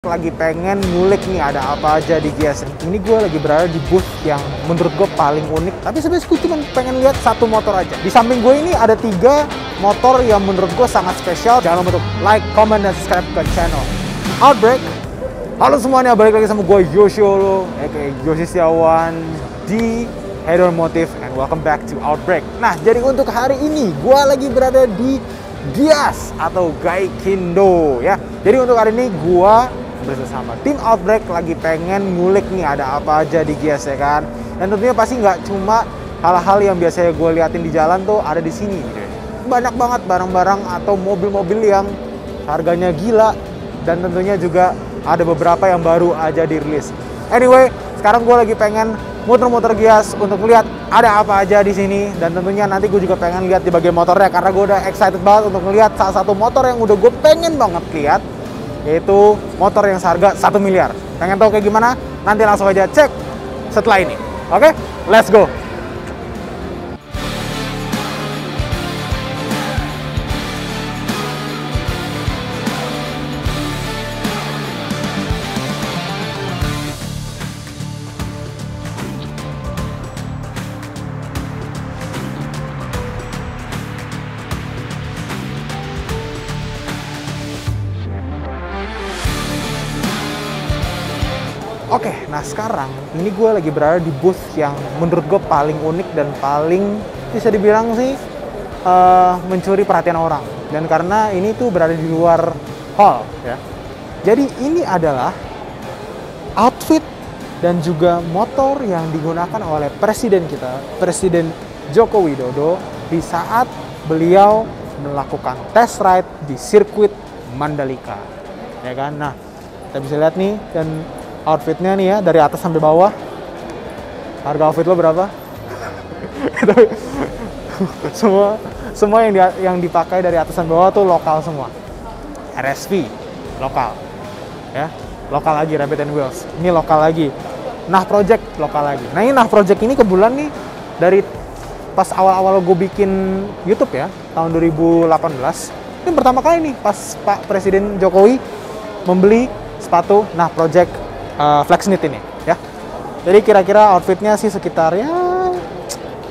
Lagi pengen ngulik nih ada apa aja di Gias. Ini gue lagi berada di booth yang menurut gue paling unik. Tapi sebenarnya gue cuma pengen lihat satu motor aja. Di samping gue ini ada 3 motor yang menurut gue sangat spesial. Jangan lupa untuk like, comment, dan subscribe ke channel Outbreak. Halo semuanya, balik lagi sama gue Yoshio, aka Yoshi Setiawan di Head Motive, and welcome back to Outbreak. Nah, jadi untuk hari ini gue lagi berada di Gias atau Gaikindo ya. Jadi untuk hari ini gue bersama tim Outbreak lagi pengen ngulik nih ada apa aja di Gias ya kan. Dan tentunya pasti nggak cuma hal-hal yang biasanya gue liatin di jalan tuh ada di sini gitu. Banyak banget barang-barang atau mobil-mobil yang harganya gila, dan tentunya juga ada beberapa yang baru aja dirilis. Anyway, sekarang gue lagi pengen muter-muter Gias untuk lihat ada apa aja di sini, dan tentunya nanti gue juga pengen lihat di bagian motornya karena gue udah excited banget untuk melihat salah satu motor yang udah gue pengen banget lihat, yaitu motor yang seharga 1 miliar. Pengen tahu kayak gimana? Nanti langsung aja cek setelah ini. Oke, let's go. Oke, nah sekarang ini gue lagi berada di booth yang menurut gue paling unik dan paling bisa dibilang sih mencuri perhatian orang. Dan karena ini tuh berada di luar hall ya. Jadi ini adalah outfit dan juga motor yang digunakan oleh presiden kita, Presiden Joko Widodo, di saat beliau melakukan test ride di sirkuit Mandalika. Ya kan? Nah, kita bisa lihat nih, dan outfitnya nih ya, dari atas sampai bawah. Harga outfit lo berapa? semua yang dipakai dari atas sampai bawah tuh lokal semua. RSV lokal, ya, lokal lagi. Rabbit and Wheels ini lokal lagi. Nah Project lokal lagi. Nah ini Nah Project ini kebetulan nih dari pas awal-awal gue bikin YouTube ya, tahun 2018. Ini pertama kali nih pas Pak Presiden Jokowi membeli sepatu Nah Project Flex Knit ini ya. Jadi kira-kira outfitnya sih sekitar ya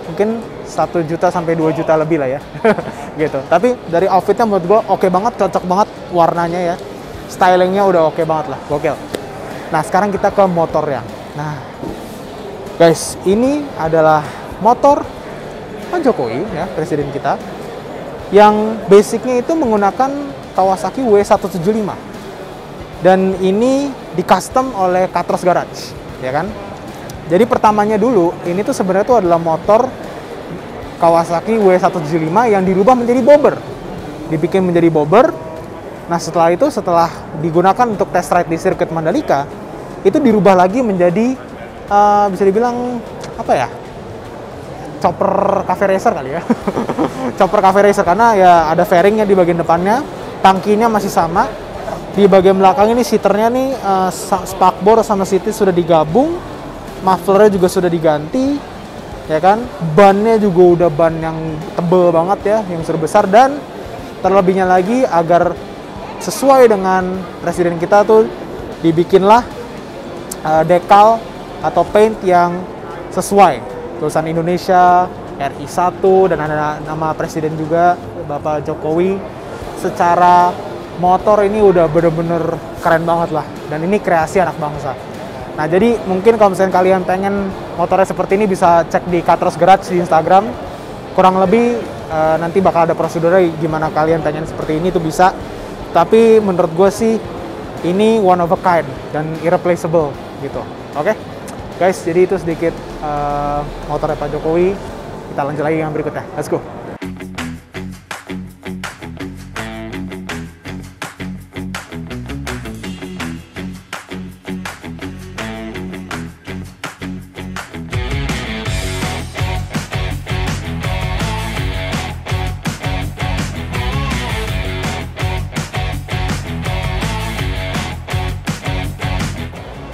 mungkin 1 juta sampai 2 juta lebih lah ya. Gitu. Tapi dari outfitnya menurut gue oke banget, cocok banget warnanya ya. Stylingnya udah oke banget lah, gokil. Nah sekarang kita ke motornya. Nah guys, ini adalah motor Pak Jokowi ya, presiden kita, yang basicnya itu menggunakan Kawasaki W175. Dan ini di custom oleh Katros Garage, ya kan? Jadi pertamanya dulu, ini tuh sebenarnya tuh adalah motor Kawasaki W175 yang dirubah menjadi bobber. Dibikin menjadi bobber. Nah setelah itu, setelah digunakan untuk test ride di sirkuit Mandalika, itu dirubah lagi menjadi, bisa dibilang, apa ya? Chopper cafe racer kali ya. Chopper cafe racer, karena ya ada fairingnya di bagian depannya, tangkinya masih sama. Di bagian belakang ini seaternya nih, spakbor sama seatnya sudah digabung, mufflernya juga sudah diganti, ya kan? Bannya juga udah ban yang tebel banget ya, yang sudah besar, dan terlebihnya lagi agar sesuai dengan presiden kita tuh dibikinlah dekal atau paint yang sesuai, tulisan Indonesia, RI1, dan ada nama presiden juga, Bapak Jokowi. Secara motor ini udah bener-bener keren banget lah, dan ini kreasi anak bangsa. Nah jadi mungkin kalau misalnya kalian pengen motornya seperti ini, bisa cek di Katros Garage di Instagram. Kurang lebih nanti bakal ada prosedurnya gimana kalian pengen seperti ini tuh bisa. Tapi menurut gue sih ini one of a kind dan irreplaceable gitu. Oke guys, jadi itu sedikit motornya Pak Jokowi. Kita lanjut lagi yang berikutnya, let's go.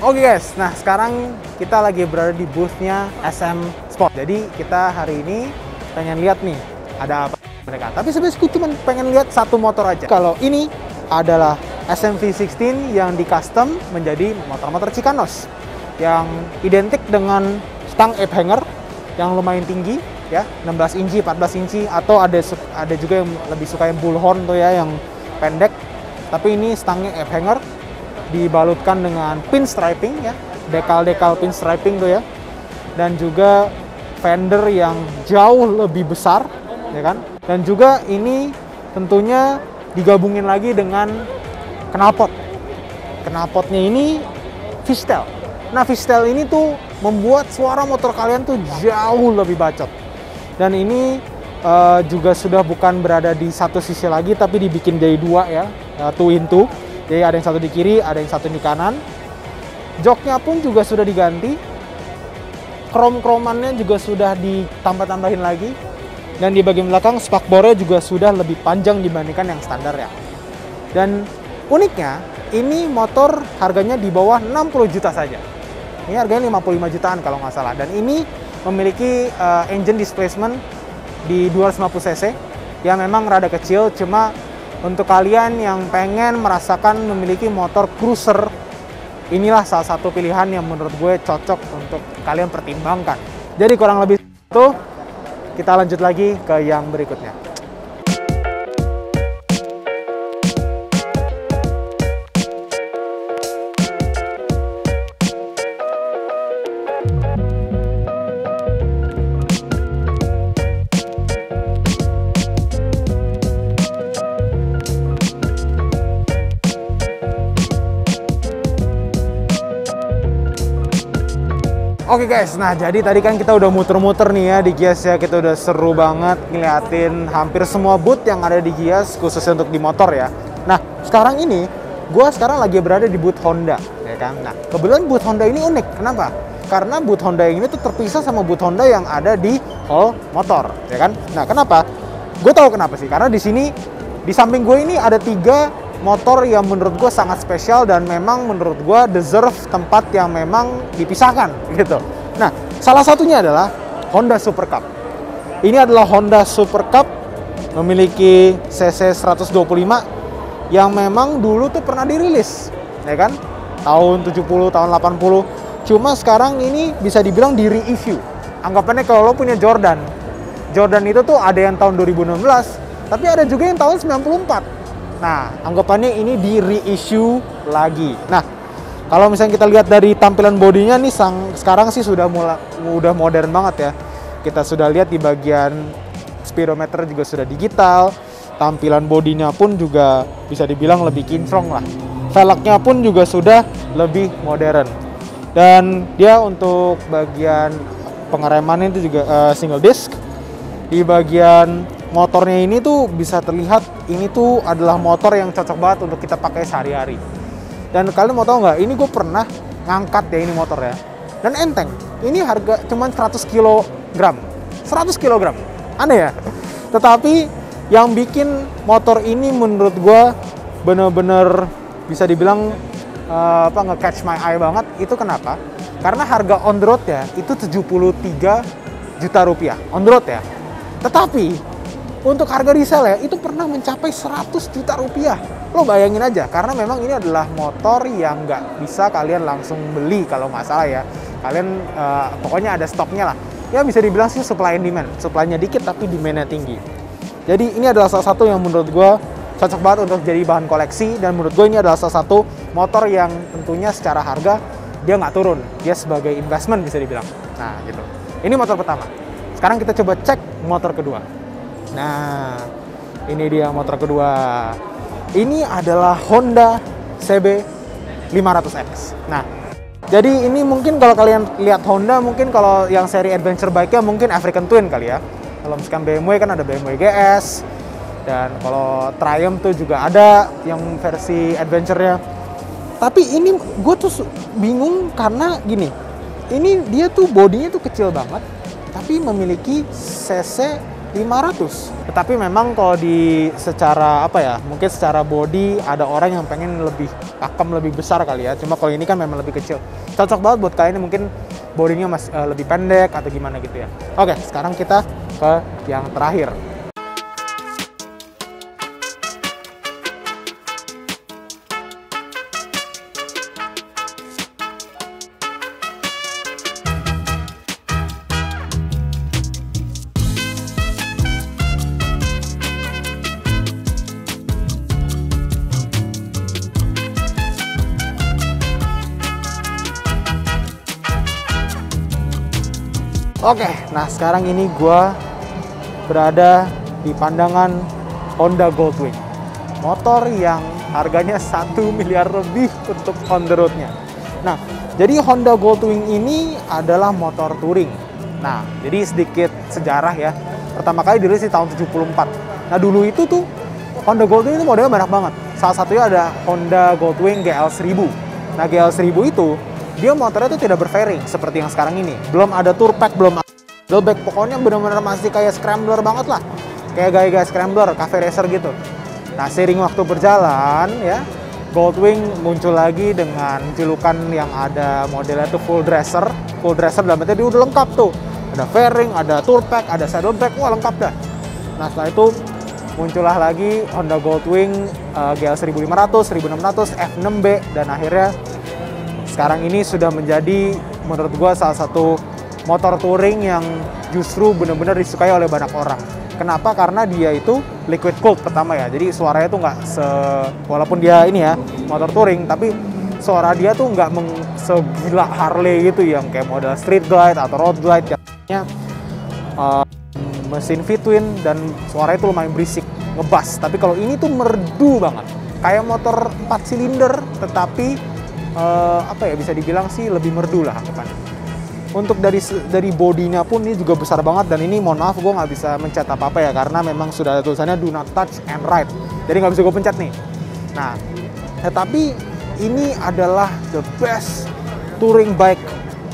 Oke guys, nah sekarang kita lagi berada di boothnya SM Sport. Jadi kita hari ini pengen lihat nih ada apa mereka. Tapi sebenarnya gue cuma pengen lihat satu motor aja. Kalau ini adalah SM-V16 yang di custom menjadi motor-motor Chicanos yang identik dengan stang ape hanger yang lumayan tinggi ya, 16 inci, 14 inci, atau ada juga yang lebih suka yang bullhorn tuh ya, yang pendek. Tapi ini stangnya ape hanger dibalutkan dengan pinstriping ya, dekal pinstriping tuh ya, dan juga fender yang jauh lebih besar ya kan, dan juga ini tentunya digabungin lagi dengan knalpotnya ini fishtail. Nah, fishtail ini tuh membuat suara motor kalian tuh jauh lebih bacot. Dan ini juga sudah bukan berada di satu sisi lagi, tapi dibikin jadi dua ya, two in two. Jadi ada yang satu di kiri, ada yang satu di kanan. Joknya pun juga sudah diganti. Krom-kromannya juga sudah ditambah-tambahin lagi. Dan di bagian belakang spakbornya juga sudah lebih panjang dibandingkan yang standar ya. Dan uniknya, ini motor harganya di bawah 60 juta saja. Ini harganya 55 jutaan kalau nggak salah. Dan ini memiliki engine displacement di 250 cc yang memang rada kecil. Cuma untuk kalian yang pengen merasakan memiliki motor cruiser, inilah salah satu pilihan yang menurut gue cocok untuk kalian pertimbangkan. Jadi kurang lebih itu, kita lanjut lagi ke yang berikutnya. Oke guys, nah jadi tadi kan kita udah muter-muter nih ya di Gias ya, kita udah seru banget ngeliatin hampir semua booth yang ada di Gias, khususnya untuk di motor ya. Nah, sekarang ini, gue sekarang lagi berada di booth Honda, ya kan? Nah, kebetulan booth Honda ini unik, kenapa? Karena booth Honda ini tuh terpisah sama booth Honda yang ada di hall motor, ya kan? Nah, kenapa? Gue tahu kenapa sih, karena di sini, di samping gue ini ada 3 motor yang menurut gue sangat spesial dan memang menurut gue deserve tempat yang memang dipisahkan gitu. Nah, salah satunya adalah Honda Super Cup. Ini adalah Honda Super Cup memiliki cc 125 yang memang dulu tuh pernah dirilis, ya kan? Tahun 70, tahun 80. Cuma sekarang ini bisa dibilang di reissue. Anggapannya kalau lo punya Jordan itu tuh ada yang tahun 2016, tapi ada juga yang tahun 94. Nah, anggapannya ini di reissue lagi. Nah, kalau misalnya kita lihat dari tampilan bodinya nih, sekarang sih sudah modern banget ya. Kita sudah lihat di bagian speedometer juga sudah digital. Tampilan bodinya pun juga bisa dibilang lebih kinclong lah. Velgnya pun juga sudah lebih modern. Dan dia untuk bagian pengeremannya itu juga single disc. Di bagian motornya ini tuh bisa terlihat ini tuh adalah motor yang cocok banget untuk kita pakai sehari-hari. Dan kalian mau tahu nggak, ini gue pernah ngangkat ya ini motor ya, dan enteng. Ini harga cuma 100 kg. 100 kg. Aneh ya? Tetapi yang bikin motor ini menurut gue bener-bener bisa dibilang nge-catch my eye banget. Itu kenapa? Karena harga on the road ya itu 73 juta rupiah on the road ya. Tetapi untuk harga resell ya, itu pernah mencapai 100 juta rupiah. Lo bayangin aja, karena memang ini adalah motor yang nggak bisa kalian langsung beli kalau nggak salah ya. Kalian pokoknya ada stoknya lah. Ya bisa dibilang sih supply and demand. Supply-nya dikit tapi demand-nya tinggi. Jadi ini adalah salah satu yang menurut gue cocok banget untuk jadi bahan koleksi. Dan menurut gue ini adalah salah satu motor yang tentunya secara harga dia nggak turun. Dia sebagai investment bisa dibilang. Nah gitu. Ini motor pertama. Sekarang kita coba cek motor kedua. Nah, ini dia motor kedua. Ini adalah Honda CB 500X. Nah, jadi ini mungkin kalau kalian lihat Honda, mungkin kalau yang seri adventure bike-nya mungkin African Twin kali ya. Kalau misalkan BMW kan ada BMW GS. Dan kalau Triumph tuh juga ada yang versi adventure-nya. Tapi ini gue tuh bingung karena gini. Ini dia tuh bodinya tuh kecil banget, tapi memiliki cc 500. Tetapi memang kalau di secara apa ya, mungkin secara body ada orang yang pengen lebih pakem, lebih besar kali ya. Cuma kalau ini kan memang lebih kecil. Cocok banget buat kalian yang mungkin bodinya masih lebih pendek atau gimana gitu ya. Oke, sekarang kita ke yang terakhir. Oke, nah sekarang ini gua berada di pandangan Honda Goldwing. Motor yang harganya 1 miliar lebih untuk on the road-nya. Nah, jadi Honda Goldwing ini adalah motor touring. Nah, jadi sedikit sejarah ya. Pertama kali dirilis di tahun 74. Nah, dulu itu tuh Honda Goldwing itu modelnya banyak banget. Salah satunya ada Honda Goldwing GL1000. Nah, GL1000 itu dia motornya tuh tidak berfairing seperti yang sekarang ini. Belum ada tour pack, belum ada pedalback. Pokoknya benar-benar masih kayak scrambler banget lah. Kayak gaya-gaya scrambler, cafe racer gitu. Nah, seiring waktu berjalan ya, Goldwing muncul lagi dengan julukan yang ada modelnya tuh full dresser. Full dresser dalam artinya dia udah lengkap tuh. Ada fairing, ada tour pack, ada saddleback, wah lengkap dah. Nah, setelah itu muncullah lagi Honda Goldwing GL1500, 1600, F6B, dan akhirnya sekarang ini sudah menjadi menurut gua salah satu motor touring yang justru benar-benar disukai oleh banyak orang. Kenapa? Karena dia itu liquid cooled pertama ya. Jadi suaranya tuh nggak walaupun dia ini ya motor touring, tapi suara dia tuh nggak segila Harley gitu yang kayak model street glide atau road glide yang mesin V-twin dan suaranya itu lumayan berisik, ngebas. Tapi kalau ini tuh merdu banget, kayak motor 4 silinder, tetapi apa ya, bisa dibilang sih lebih merdu lah anggapannya. Untuk dari bodinya pun ini juga besar banget, dan ini mohon maaf gue nggak bisa mencet apa-apa ya karena memang sudah ada tulisannya do not touch and ride, jadi nggak bisa gue pencet nih. Nah, tetapi ini adalah the best touring bike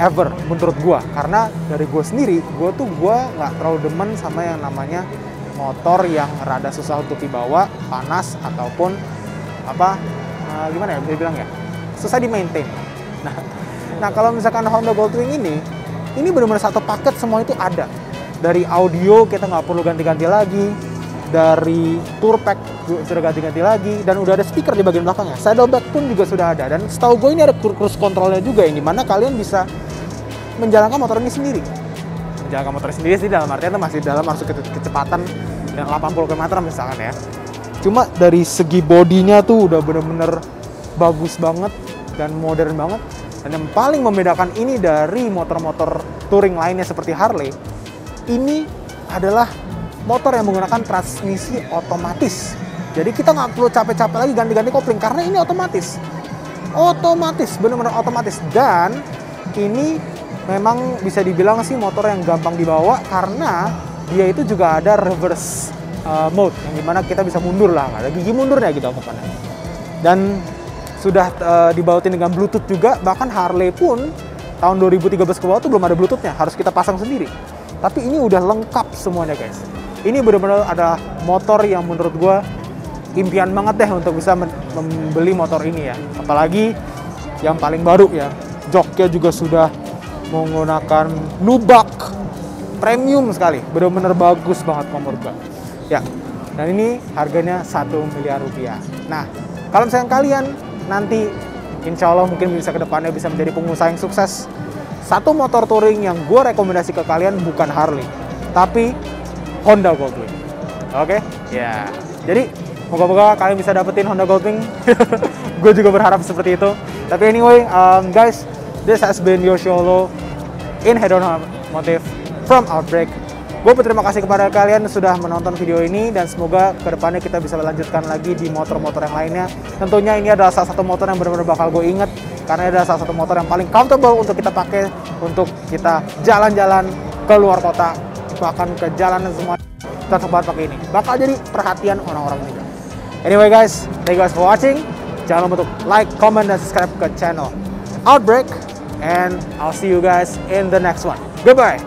ever menurut gue, karena dari gue sendiri, gue nggak terlalu demen sama yang namanya motor yang rada susah untuk dibawa, panas ataupun apa gimana ya bisa bilang ya, susah di maintain. Nah kalau misalkan Honda Goldwing ini benar-benar satu paket, semua itu ada. Dari audio kita nggak perlu ganti-ganti lagi, dari tour pack sudah ganti-ganti lagi, dan udah ada speaker di bagian belakangnya. Saddleback pun juga sudah ada, dan setahu gue ini ada cruise controlnya juga, yang dimana kalian bisa menjalankan motor ini sendiri. Menjalankan motor sendiri sih dalam artian itu masih dalam arus kecepatan yang 80 km misalkan ya. Cuma dari segi bodinya tuh udah bener-bener bagus banget dan modern banget. Dan yang paling membedakan ini dari motor-motor touring lainnya seperti Harley, ini adalah motor yang menggunakan transmisi otomatis. Jadi kita nggak perlu capek-capek lagi ganti-ganti kopling karena ini otomatis. Otomatis, bener-bener otomatis. Dan ini memang bisa dibilang sih motor yang gampang dibawa karena dia itu juga ada reverse mode, yang dimana kita bisa mundur lah, ada gigi mundurnya gitu anggapannya. Dan sudah dibautin dengan Bluetooth juga, bahkan Harley pun tahun 2013 ke bawah tuh belum ada Bluetoothnya, harus kita pasang sendiri. Tapi ini udah lengkap semuanya guys. Ini benar-benar ada motor yang menurut gue impian banget deh untuk bisa membeli motor ini ya. Apalagi yang paling baru ya, joknya juga sudah menggunakan nubuck premium sekali, benar-benar bagus banget menurut gue. Ya, dan ini harganya 1 miliar rupiah. Nah, kalau misalnya kalian nanti insya Allah mungkin bisa kedepannya bisa menjadi pengusaha yang sukses, satu motor touring yang gue rekomendasi ke kalian bukan Harley, tapi Honda Goldwing. Oke? Ya. Jadi moga-moga kalian bisa dapetin Honda Goldwing. Gue juga berharap seperti itu. Tapi anyway, guys, this has been Yosholo in Head On Automotive from Outbreak. Gue berterima kasih kepada kalian sudah menonton video ini, dan semoga kedepannya kita bisa melanjutkan lagi di motor-motor yang lainnya. Tentunya ini adalah salah satu motor yang benar-benar bakal gue inget, karena ini adalah salah satu motor yang paling comfortable untuk kita pakai, untuk kita jalan-jalan ke luar kota, bahkan ke jalanan semua. Tetap banget pakai ini, bakal jadi perhatian orang-orang juga. Anyway guys, thank you guys for watching. Jangan lupa untuk like, comment, dan subscribe ke channel Outbreak, and I'll see you guys in the next one. Goodbye.